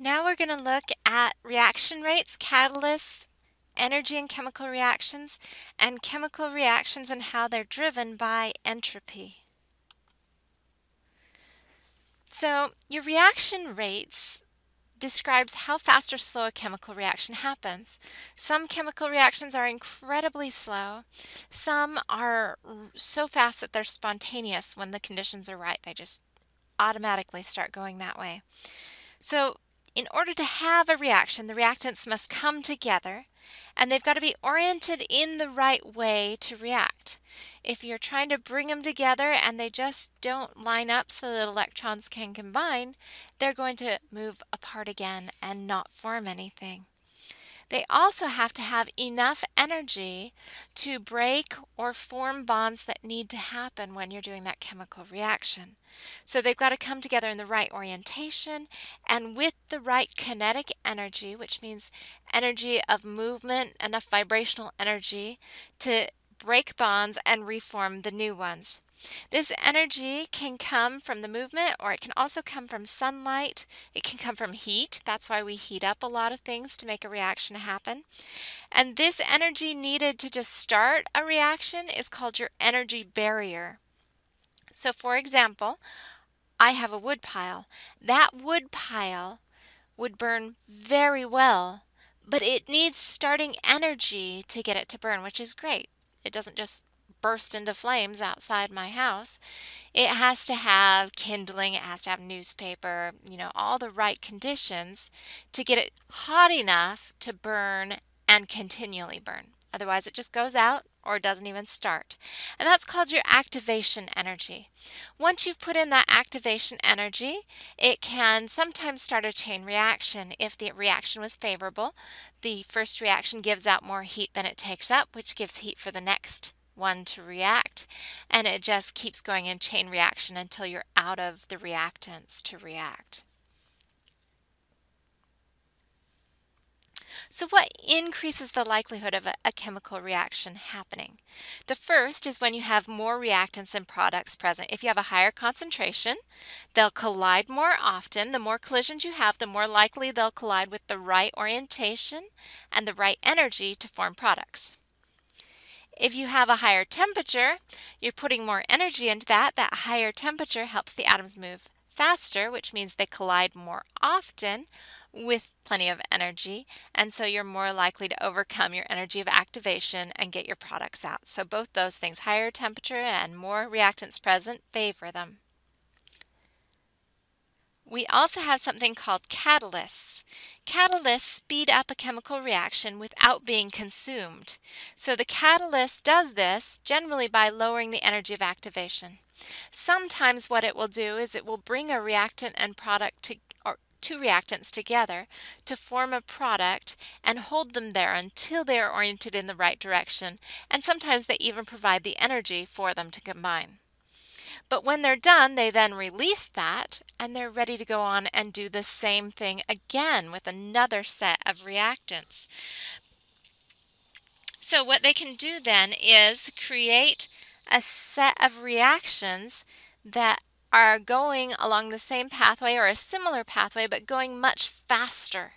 Now we're going to look at reaction rates, catalysts, energy and chemical reactions, and chemical reactions and how they're driven by entropy. So your reaction rates describes how fast or slow a chemical reaction happens. Some chemical reactions are incredibly slow. Some are so fast that they're spontaneous when the conditions are right. They just automatically start going that way. So in order to have a reaction, the reactants must come together and they've got to be oriented in the right way to react. If you're trying to bring them together and they just don't line up so that electrons can combine, they're going to move apart again and not form anything. They also have to have enough energy to break or form bonds that need to happen when you're doing that chemical reaction. So they've got to come together in the right orientation and with the right kinetic energy, which means energy of movement, enough vibrational energy to break bonds and reform the new ones. This energy can come from the movement, or it can also come from sunlight. It can come from heat. That's why we heat up a lot of things to make a reaction happen. And this energy needed to just start a reaction is called your energy barrier. So for example, I have a wood pile. That wood pile would burn very well, but it needs starting energy to get it to burn, which is great. It doesn't just burst into flames outside my house. It has to have kindling, it has to have newspaper, all the right conditions to get it hot enough to burn and continually burn. Otherwise, it just goes out or it doesn't even start. And that's called your activation energy. Once you've put in that activation energy, it can sometimes start a chain reaction. If the reaction was favorable, the first reaction gives out more heat than it takes up, which gives heat for the next one to react, and it just keeps going in chain reaction until you're out of the reactants to react. So what increases the likelihood of a chemical reaction happening? The first is when you have more reactants and products present. If you have a higher concentration, they'll collide more often. The more collisions you have, the more likely they'll collide with the right orientation and the right energy to form products. If you have a higher temperature, you're putting more energy into that. That higher temperature helps the atoms move faster, which means they collide more often with plenty of energy, and so you're more likely to overcome your energy of activation and get your products out. So both those things, higher temperature and more reactants present, favor them. We also have something called catalysts. Catalysts speed up a chemical reaction without being consumed. So the catalyst does this generally by lowering the energy of activation. Sometimes what it will do is it will bring a reactant and product or two reactants together to form a product and hold them there until they are oriented in the right direction, and sometimes they even provide the energy for them to combine. But when they're done, they then release that and they're ready to go on and do the same thing again with another set of reactants. So what they can do then is create a set of reactions that are going along the same pathway or a similar pathway but going much faster.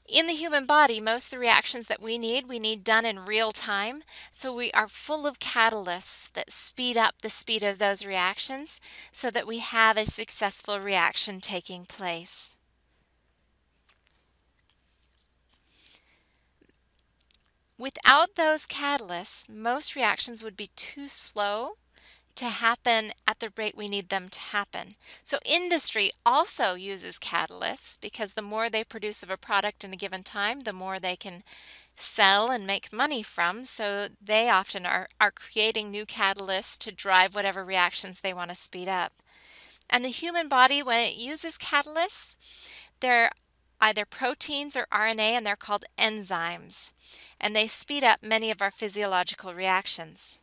In the human body, most of the reactions that we need done in real time. So we are full of catalysts that speed up the speed of those reactions so that we have a successful reaction taking place. Without those catalysts, most reactions would be too slow to happen at the rate we need them to happen. So industry also uses catalysts because the more they produce of a product in a given time, the more they can sell and make money from. So they often are creating new catalysts to drive whatever reactions they want to speed up. And the human body, when it uses catalysts, they're either proteins or RNA, and they're called enzymes. And they speed up many of our physiological reactions.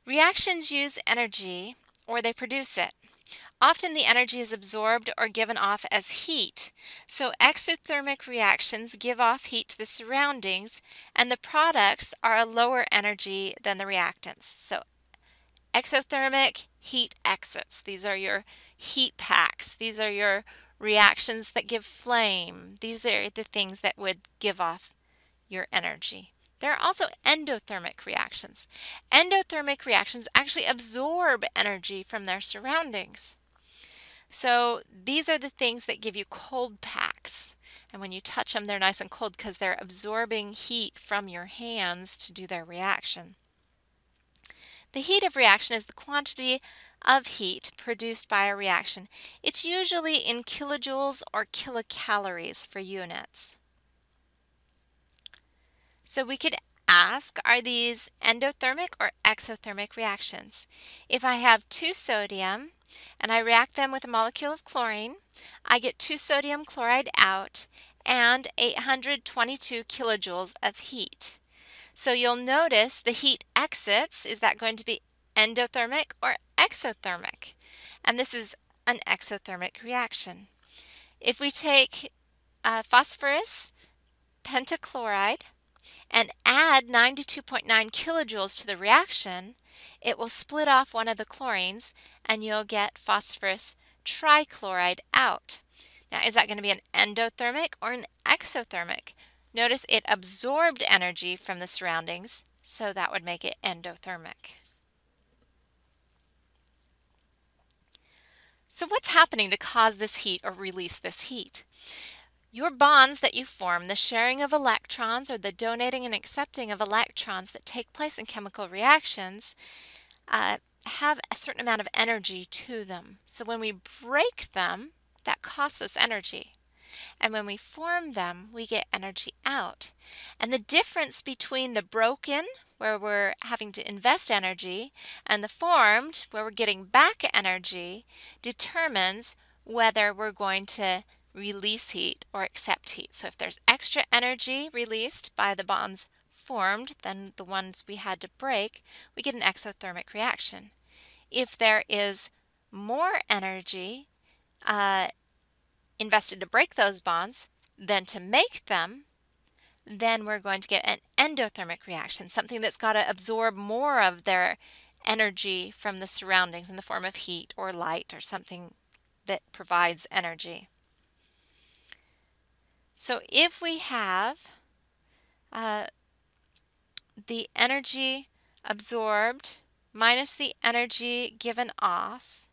Reactions use energy, or they produce it. Often the energy is absorbed or given off as heat. So exothermic reactions give off heat to the surroundings, and the products are a lower energy than the reactants. So Exothermic heat exits. These are your heat packs. These are your reactions that give flame. These are the things that would give off your energy. There are also endothermic reactions. Endothermic reactions actually absorb energy from their surroundings. So these are the things that give you cold packs. And when you touch them, they're nice and cold because they're absorbing heat from your hands to do their reaction. The heat of reaction is the quantity of heat produced by a reaction. It's usually in kilojoules or kilocalories for units. So we could ask, are these endothermic or exothermic reactions? If I have 2 sodium and I react them with a molecule of chlorine, I get 2 sodium chloride out and 822 kilojoules of heat. So you'll notice the heat exits. Is that going to be endothermic or exothermic? And this is an exothermic reaction. If we take phosphorus pentachloride and add 92.9 kilojoules to the reaction, it will split off one of the chlorines and you'll get phosphorus trichloride out. Now, is that going to be an endothermic or an exothermic? Notice it absorbed energy from the surroundings, so that would make it endothermic. So what's happening to cause this heat or release this heat? Your bonds that you form, the sharing of electrons or the donating and accepting of electrons that take place in chemical reactions, have a certain amount of energy to them. So when we break them, that costs us energy. And when we form them, we get energy out. And the difference between the broken, where we're having to invest energy, and the formed, where we're getting back energy, determines whether we're going to release heat or accept heat. So if there's extra energy released by the bonds formed than the ones we had to break, we get an exothermic reaction. If there is more energy invested to break those bonds than to make them, then we're going to get an endothermic reaction, something that's got to absorb more of their energy from the surroundings in the form of heat or light or something that provides energy. So if we have the energy absorbed minus the energy given off,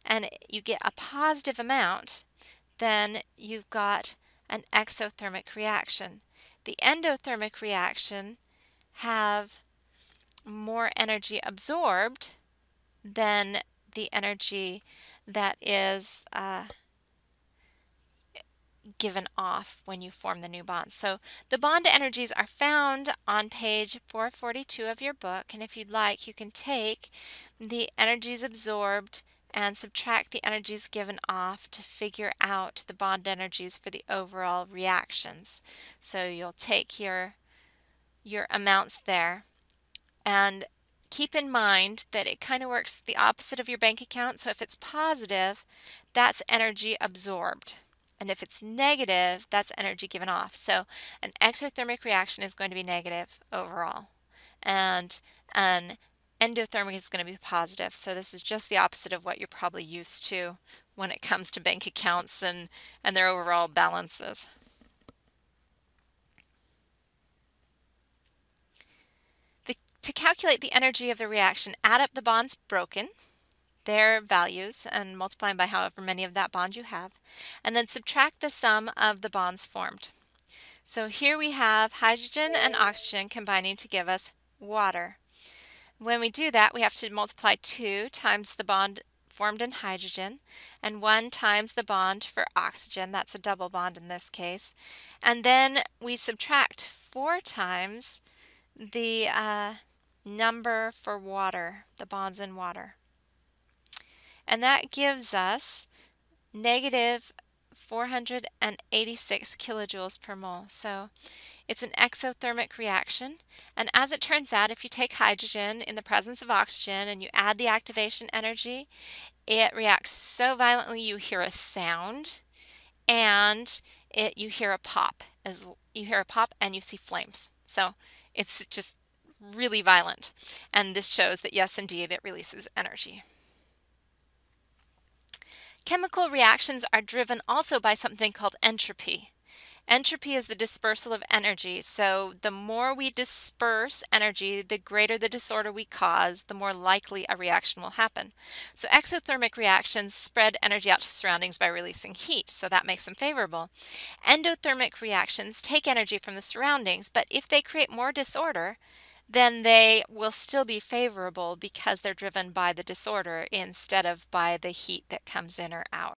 and you get a positive amount, then you've got an exothermic reaction. The endothermic reaction have more energy absorbed than the energy that is given off when you form the new bonds. So the bond energies are found on page 442 of your book, and if you'd like, you can take the energies absorbed and subtract the energies given off to figure out the bond energies for the overall reactions. So you'll take your amounts there, and keep in mind that it kind of works the opposite of your bank account. So if it's positive, that's energy absorbed. And if it's negative, that's energy given off. So an exothermic reaction is going to be negative overall. And an endothermic is going to be positive. So this is just the opposite of what you're probably used to when it comes to bank accounts and their overall balances. To calculate the energy of the reaction, add up the bonds broken, their values, and multiply them by however many of that bond you have, and then subtract the sum of the bonds formed. So here we have hydrogen and oxygen combining to give us water. When we do that, we have to multiply 2 times the bond formed in hydrogen and 1 times the bond for oxygen. That's a double bond in this case. And then we subtract 4 times the number for water, the bonds in water. And that gives us negative 486 kilojoules per mole. So it's an exothermic reaction. And as it turns out, if you take hydrogen in the presence of oxygen and you add the activation energy, it reacts so violently you hear a sound, and you hear a pop and you see flames. So it's just really violent. And this shows that yes, indeed, it releases energy. Chemical reactions are driven also by something called entropy. Entropy is the dispersal of energy, so the more we disperse energy, the greater the disorder we cause, the more likely a reaction will happen. So exothermic reactions spread energy out to surroundings by releasing heat, so that makes them favorable. Endothermic reactions take energy from the surroundings, but if they create more disorder, then they will still be favorable because they're driven by the disorder instead of by the heat that comes in or out.